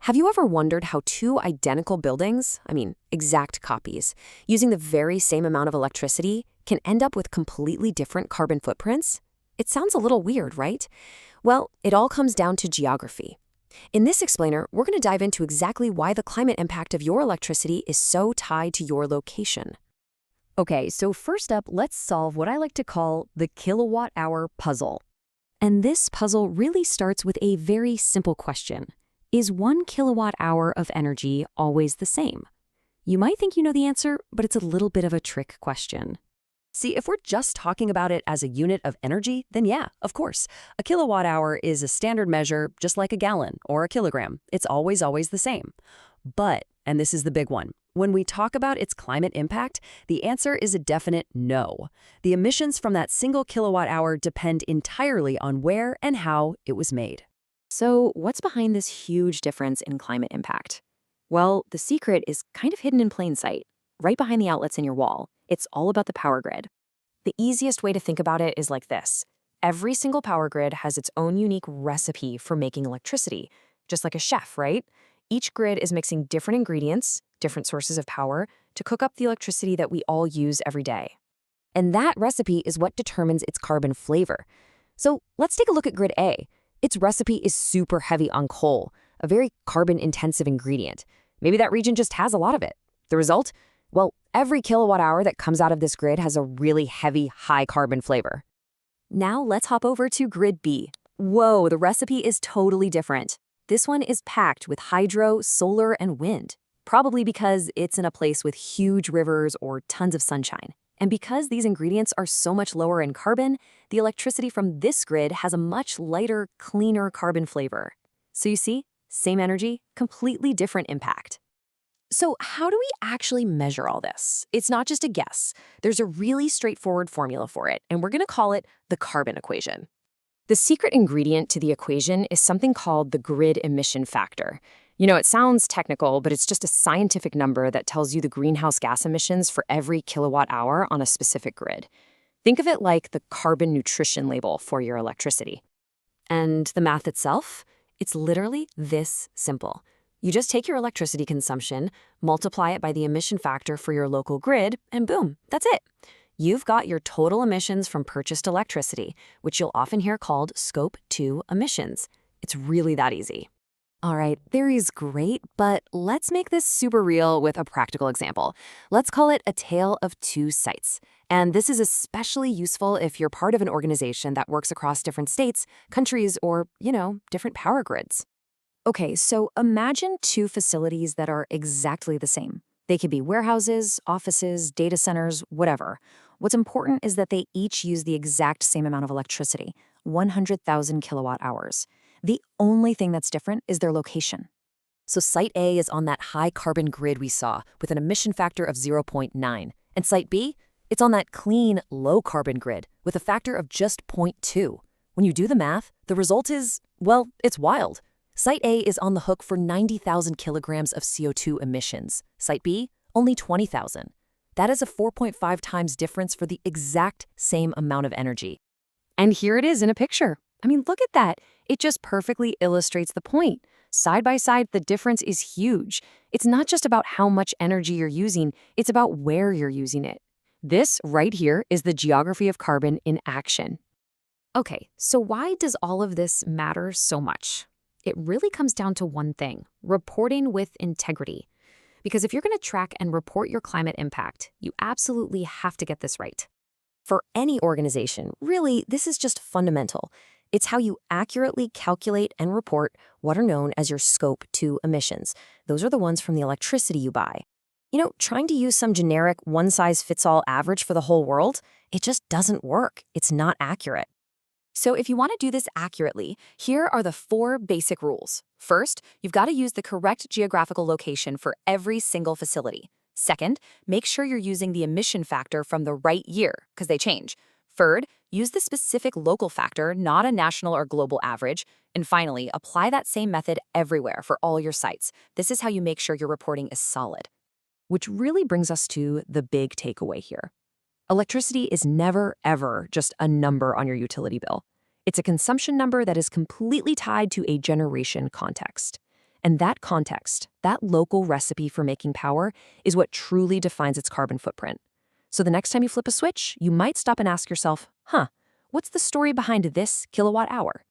Have you ever wondered how two identical buildings, exact copies, using the very same amount of electricity, can end up with completely different carbon footprints? It sounds a little weird, right? Well, it all comes down to geography. In this explainer, we're going to dive into exactly why the climate impact of your electricity is so tied to your location. Okay, so first up, let's solve what I like to call the kilowatt-hour puzzle. And this puzzle really starts with a very simple question. Is 1 kilowatt-hour of energy always the same? You might think you know the answer, but it's a little bit of a trick question. See, if we're just talking about it as a unit of energy, then yeah, of course. A kilowatt-hour is a standard measure, just like a gallon or a kilogram. It's always the same. But, and this is the big one, when we talk about its climate impact, the answer is a definite no. The emissions from that single kilowatt-hour depend entirely on where and how it was made. So what's behind this huge difference in climate impact? Well, the secret is kind of hidden in plain sight, right behind the outlets in your wall. It's all about the power grid. The easiest way to think about it is like this. Every single power grid has its own unique recipe for making electricity, just like a chef, right? Each grid is mixing different ingredients, different sources of power, to cook up the electricity that we all use every day. And that recipe is what determines its carbon flavor. So let's take a look at grid A. Its recipe is super heavy on coal, a very carbon-intensive ingredient. Maybe that region just has a lot of it. The result? Well, every kilowatt-hour that comes out of this grid has a really heavy, high-carbon flavor. Now let's hop over to grid B. Whoa, the recipe is totally different. This one is packed with hydro, solar, and wind, probably because it's in a place with huge rivers or tons of sunshine. And because these ingredients are so much lower in carbon, the electricity from this grid has a much lighter, cleaner carbon flavor. So you see, same energy, completely different impact. So how do we actually measure all this? It's not just a guess. There's a really straightforward formula for it, and we're going to call it the carbon equation. The secret ingredient to the equation is something called the grid emission factor. It sounds technical, but it's just a scientific number that tells you the greenhouse gas emissions for every kilowatt hour on a specific grid. Think of it like the carbon nutrition label for your electricity. And the math itself? It's literally this simple. You just take your electricity consumption, multiply it by the emission factor for your local grid, and boom, that's it. You've got your total emissions from purchased electricity, which you'll often hear called Scope 2 emissions. It's really that easy. All right, theory's great, but let's make this super real with a practical example. Let's call it a tale of two sites. And this is especially useful if you're part of an organization that works across different states, countries, or, different power grids. Okay, so imagine two facilities that are exactly the same. They could be warehouses, offices, data centers, whatever. What's important is that they each use the exact same amount of electricity, 100,000 kilowatt hours. The only thing that's different is their location. So Site A is on that high carbon grid we saw with an emission factor of 0.9. And Site B, it's on that clean, low carbon grid with a factor of just 0.2. When you do the math, the result is, well, it's wild. Site A is on the hook for 90,000 kilograms of CO2 emissions. Site B, only 20,000. That is a 4.5 times difference for the exact same amount of energy. And here it is in a picture. Look at that. It just perfectly illustrates the point. Side by side, the difference is huge. It's not just about how much energy you're using, it's about where you're using it. This right here is the geography of carbon in action. Okay, so why does all of this matter so much? It really comes down to one thing: reporting with integrity. Because if you're going to track and report your climate impact, you absolutely have to get this right. For any organization, really, this is just fundamental. It's how you accurately calculate and report what are known as your Scope 2 emissions. Those are the ones from the electricity you buy. Trying to use some generic one-size-fits-all average for the whole world, it just doesn't work. It's not accurate. So if you want to do this accurately, here are the 4 basic rules. First, you've got to use the correct geographical location for every single facility. Second, make sure you're using the emission factor from the right year, because they change. Third, use the specific local factor, not a national or global average. And finally, apply that same method everywhere for all your sites. This is how you make sure your reporting is solid. Which really brings us to the big takeaway here. Electricity is never, ever just a number on your utility bill. It's a consumption number that is completely tied to a generation context. And that context, that local recipe for making power, is what truly defines its carbon footprint. So the next time you flip a switch, you might stop and ask yourself, what's the story behind this kilowatt hour?